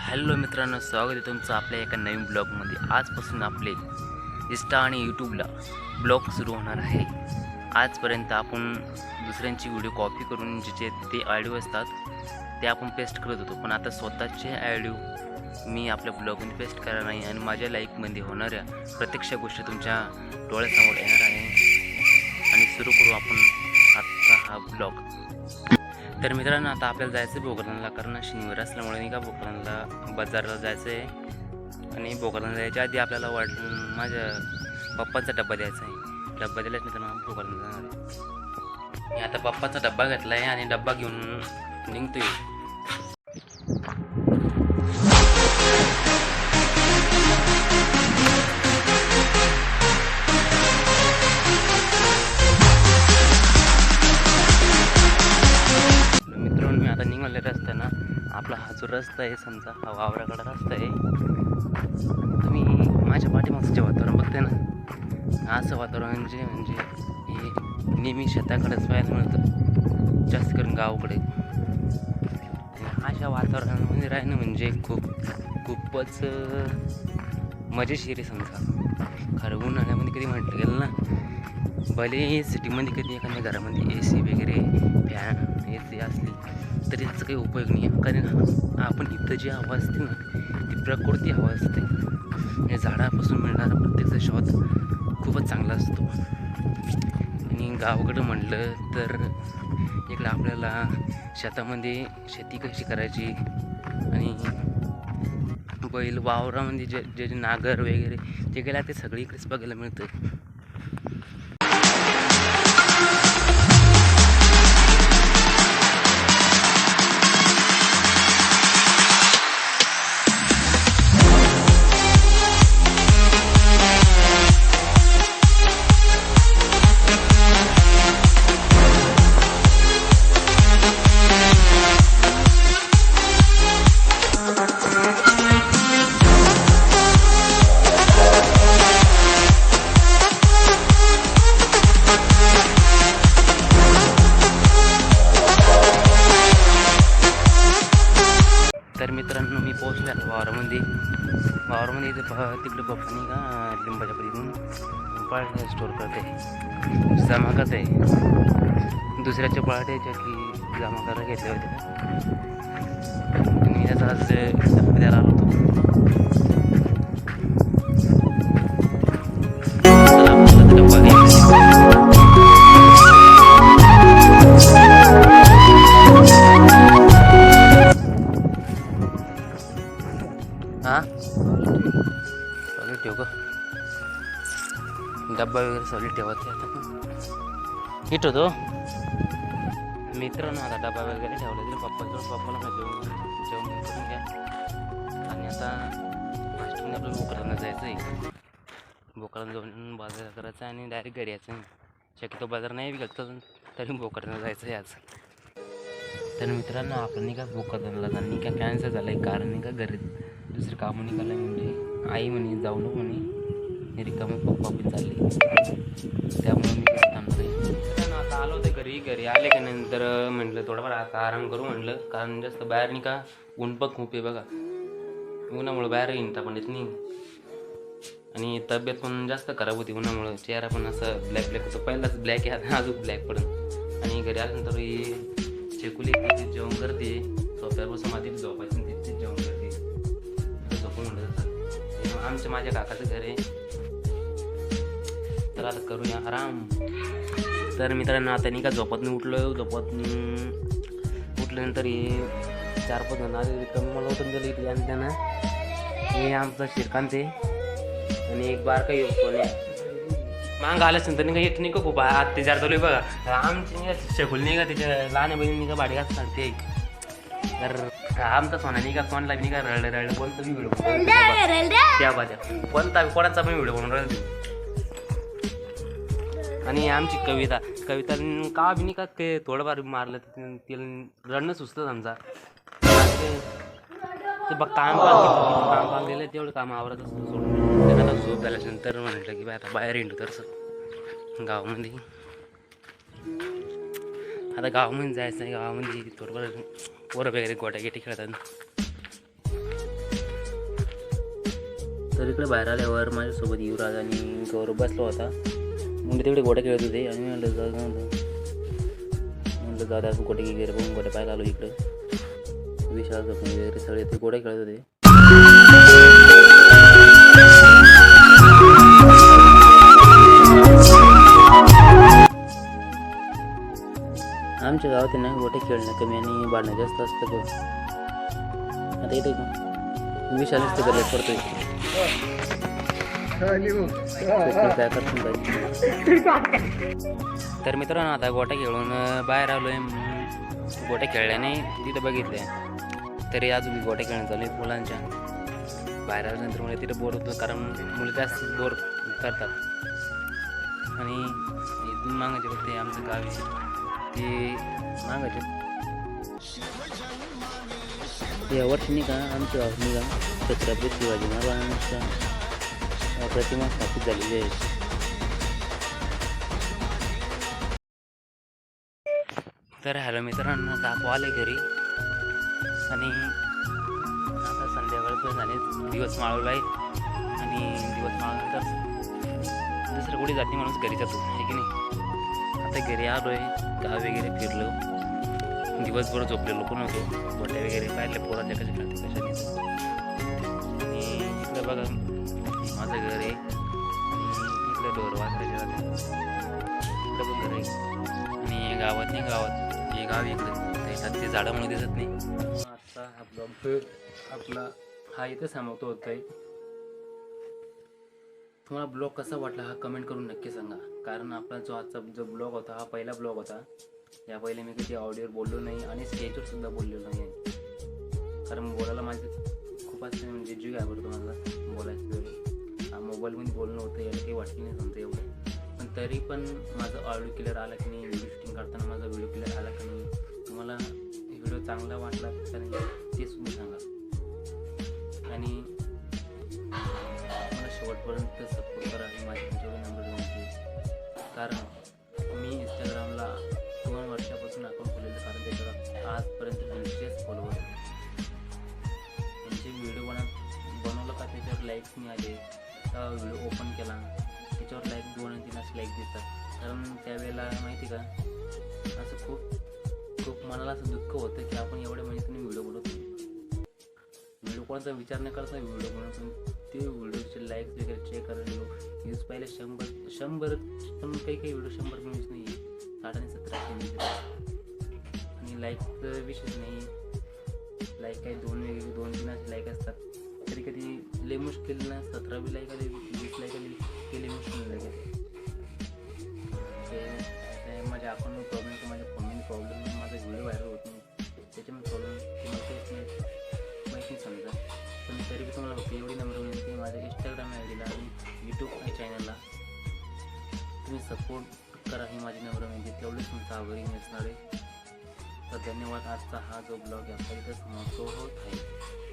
Hello मित्रांनो, स्वागत आहे तुमचं आपल्या एका नवीन ब्लॉगमध्ये। आजपासून आपले इंस्टा आणि यूट्यूबला ब्लॉग सुरू होणार आहे। आजपर्यंत आपण दुसऱ्यांची व्हिडिओ कॉपी करून जिचे ते ऑडिओ असतात ते आपण पेस्ट करत होतो, पण आता स्वतःचे ऑडिओ मी आपल्या ब्लॉगमध्ये पेस्ट करणार नाही आणि माझ्या लाईफमध्ये होणाऱ्या प्रत्यक्ष गोष्टी तुमच्या डोळ्यासमोर येणार आहे। आणि सुरू करू आपण आजचा हा ब्लॉग। तर मित्रांनो, आता आपल्याला जायचं आहे भोकरदनला, कारण शनिवार असल्यामुळे नाही का भोकरदनला बाजारला जायचं आहे। आणि भोकरदनला जायच्या आधी आपल्याला माझ्या पप्पाचा डब्बा द्यायचा आहे। डब्बा दिल्याच मित्रांनो भोकरदनला जाणार आहे। मी आता पप्पाचा डब्बा घेतला आहे आणि डब्बा घेऊन निघतोय। रस्ता ना आपला हा जो रस्ता आहे, समजा हा वावराकडा रस्ता आहे। तुम्ही माझ्या पाठीमागचं जे वातावरण बघते ना, असं वातावरण म्हणजे हे नेहमी शेताकडेच पाहायला मिळतं, जास्त करून गावाकडे। अशा वातावरणामध्ये राहणं म्हणजे खूपच मजेशीर आहे समजा। खरं उन्हाळ्यामध्ये कधी म्हटलं गेलं ना, भले सिटीमध्ये कधी एखाद्या घरामध्ये AC वगैरे फॅन AC असली तरी याचा काही उपयोग नाही आहे, कारण आपण इथं जी हवा असते ना ती प्रकृती हवा असते। या झाडापासून मिळणारा प्रत्येक शॉट खूपच चांगला असतो। आणि गावाकडं म्हटलं तर इकडं आपल्याला शेतामध्ये शेती कशी करायची आणि बैल वावरामध्ये जे जे नांगर वगैरे जे गेला ते सगळीकडेच बघायला मिळतं। तर मित्रांनो, मी पोहोचले आता वावरामध्ये इथे तिकडे पप्पानी का लिंबाच्या पलीकडून पळाट्या स्टोर करते, जमा करते। दुसऱ्याच्या पळाट्याच्या की जमा करायला घेतल्या होत्या आणि त्याचा आज द्यायला आलो होतो। हां सॉलिड ठेव ग, डब्बा वगैरे सॉलिड ठेवायचे आता हिट होतो। मित्रांनो, आता डब्बा वगैरे ठेवला तरी पप्पाला जेवण करून घ्या। आणि आता फास्टिंग आपल्याला भोकरदनला जायचं आहे। भोकरदन जाऊन बाजार करायचा आणि डायरेक्ट घरी यायचं आहे। शक्यतो बाजार नाही बी गेलं तरी भोकरदनला जायचं आहे आज। तर मित्रांनो, आपण नाही का भोकरदनला जाणं का कॅन्सल झालं आहे, कारण नाही का घरी दुसरं कामं निघालं आहे। म्हणजे आई म्हणे जाऊ नको म्हणे, रिकामं पप्पा पण चालले, त्यामुळे मी कसं थांबणार आहे। आता आलो होते घरी आले का नंतर म्हटलं थोडंफार आता आराम करू म्हटलं, कारण जास्त बाहेर नाही का ऊन पण खूप आहे बघा। उन्हामुळे बाहेर हिंडता पण येत नाही आणि तब्येत पण जास्त खराब होती उन्हामुळे। चेहरा पण असं ब्लॅक होतं, पहिलाच ब्लॅक आहे, अजून ब्लॅक पडून। आणि घरी आल्यानंतर ही चेकुली तिथे जेवण करते, सोप्यापासून माझी झोपायची तिथे जेवण करते, झोपून म्हणत आमचं माझ्या काकाचं घर आहे। तर आता करूया आराम। तर मित्रांनो, आता नाही का झोपातून उठल्यानंतर हे 4-5 जण आले, कमी मला उठून दिलं इथे आणि त्यांना हे आमचं श्रीकांत आहे आणि एक बार काही कोणी मांग आल्याच नंतर नाही का एक नाही का खूप अत्याचार चालू आहे बघा। आमची नाही का शेकुल नाही का तिच्या लहान बहिणी का भाडीगात सांगते। तर आमचा सोना नाही का कोणला नाही का रडलं कोणता बी व्हिडिओ त्या बाजा कोणाचा पण व्हिडिओ बनवून राहिला। आणि आमची कविता का बी नाही का ते थोडंफार मारलं तिला रडणं सुचतं समजा। ते बघ काम दिलं तेवढं काम आवरत असतं सोडून त्याला झोप झाल्यानंतर म्हटलं की आता बाहेर हिंडू तर गावामध्ये। आता गावामध्ये जायचं आहे, गावामध्ये थोडंफार पोरं वगैरे गोट्या गेटी खेळतात। तर इकडे बाहेर आल्यावर माझ्यासोबत युवराज आणि गौरव बसला होता. मुलं तिकडे गोट्या खेळत होते आणि म्हणलं जाऊ द्या गोटे वगैरे बघून गोट्या पाहायला आलो इकडे. विशाल वगैरे सगळे ते गोट्या खेळत होते. आमच्या गावात ना गोटे खेळणं कमी आणि भांडणं जास्त असतं बघ. आता येते का विशालच ते गरज पडतोय. तर मित्रांनो आता गोट्या खेळून बाहेर आलोय. गोट्या खेळल्याने तिथं बघितले तरी अजून गोट्या खेळणं चालू आहे मुलांच्या. बाहेर आल्यानंतर मला तिथं बोर होतं कारण मुलं जास्त बोर करतात. आणि इथून मागायचे बघते आमचं गावी ते मागायचे या वर्षी नाही का आमच्या गावात नाही का छत्रपती शिवाजी महाराजांच्या प्रतिमा स्थापित झालेली आहे. तर हॅलो मित्रांनो, आता आपण आले घरी आणि आता संध्याकाळ पण झाले. दिवस माळवला आहे आणि दिवस माळल्यानंतर दुसरं कुठे जाते माणूस घरी जातो आहे की नाही. आता घरी आलो आहे, गाव वगैरे फिरलो, दिवसभर झोपलेलो पण होतो. गोट्या वगैरे पाहिले पोराच्या कशा खेळते कशा नाही. आणि इकडे बघा माझं घर आहे आणि इकडे डोर वाजवायचे जाते. इकडं पण घर आहे आणि गावात नाही गावात हे गाव इकडं त्याच्यात ते झाडामुळे दिसत नाही. आजचा हा ब्लॉग आपला हा इथं समाप्त होत आहे. तुम्हाला ब्लॉग कसा वाटला हा कमेंट करून नक्की सांगा. कारण आपला जो आजचा जो ब्लॉग होता हा पहिला ब्लॉग होता. या पहिले मी कधी ऑडिओवर बोललो नाही आणि स्टेजवर सुद्धा बोललेलो नाही. कारण बोलायला माझं खूप असं म्हणजे जीव आवडतो मला बोलायचं वेळी. मोबाईलमध्ये बोलणं होतं याला काही वाटलं नाही समजा एवढं. पण तरी पण माझं ऑडिओ क्लिअर आला की नाही, व्हिडिओ शूटिंग करताना माझा व्हिडिओ क्लिअर आला की नाही, तुम्हाला व्हिडिओ चांगला वाटला का नाही ते सुद्धा सांगा. आणि मला शेवटपर्यंत सपोर्ट करा ही माझी तुमच्याकडे नंबर विनंती. कारण मी इंस्टाग्रामला 2 वर्षापासून अकाउंट खोललेलं कारण त्याच्यावर आजपर्यंत 200 फॉलोवर. त्यांचे व्हिडिओ बनवलं का त्याच्यावर लाईक्स नाही आले का व्हिडिओ ओपन केला त्याच्यावर लाईक 2 आणि 3 असे लाईक दिसतात. कारण त्यावेळेला माहिती का असं खूप मनाला असं दुःख होतं की आपण एवढ्या महिन्यातून व्हिडिओ बनवतो. व्हिडिओ कोणाचा विचार न करता व्हिडिओ बनवतो. ते व्हिडिओचे लाईक्स वगैरे चेक करायला व्ह्यूज पाहिले 100 पण काही व्हिडिओ 100 व्ह्यूज नाही आहे, 60 आणि 17 आणि लाईकचं विषय नाही. लाईक काही 2-3 असे लाईक असतात. कधी कधी लय मुश्किल ना 17 लाईक आले 20 लाईक आले ते लय मुश्किल लागेल. ते माझ्या अकाउंटमध्ये प्रॉब्लेम तर माझ्या फोनमध्ये प्रॉब्लेम माझा व्हिडिओ व्हायरल होत नाही त्याच्यामध्ये प्रॉब्लेम तुम्हाला तेच नाही माहिती समजा. पण तरी तुम्हाला फक्त एवढी नंबर विनंती माझ्या इंस्टाग्राम आय डीला आणि यूट्यूब चॅनलला तुम्ही सपोर्ट करा ही माझी नंबर विनंती. तेवढेच तुमचा आभारी मी असणार आहे. तर धन्यवाद. आजचा हा जो ब्लॉग आहे आपल्या इथं समाप्त होत आहे.